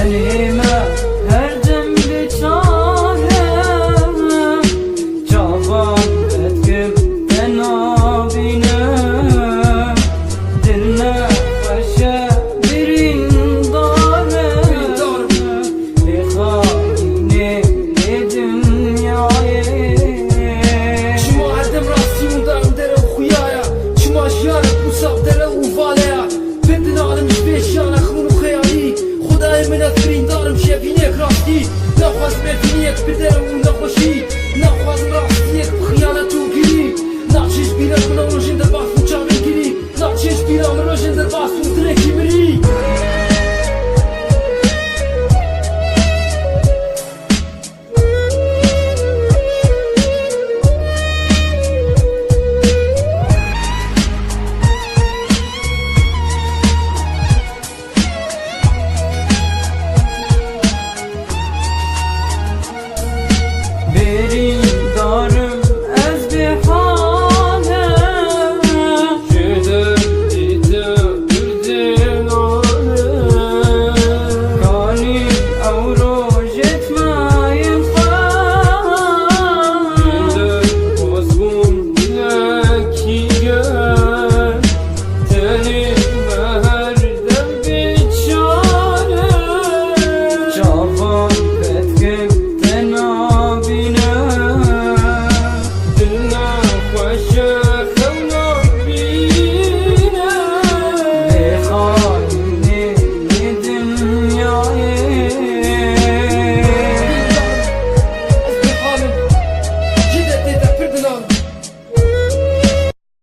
دليمة هر جنب چارم جوان بتكم تنابینم دل نخوشه برین دارم لخاینه دنیای شما عدم راستی موندم دره خویایا شما جیانه بوساب دره اووالیا بدن عالمش بیشیانه خون و خیالی خدای منت برین دارم شبینه راستی نخواز ببینیت بدرم اون نخوشی نخواز راستیت بخیانت و گیری نخشش بیرم من روشن در باسون چامن گیری نخشش بیرم روشن در باسون درکی مری برین دارم از به حالم شده دیده بردن آنم کانی او رو جتمایم خواهم در بازمون لکی گرد تنی مهر دم بیچارم جوان بتکم تنابینم دل نخوشه خونابینم لخاینه دنیای از به حالم جده دیده پردنام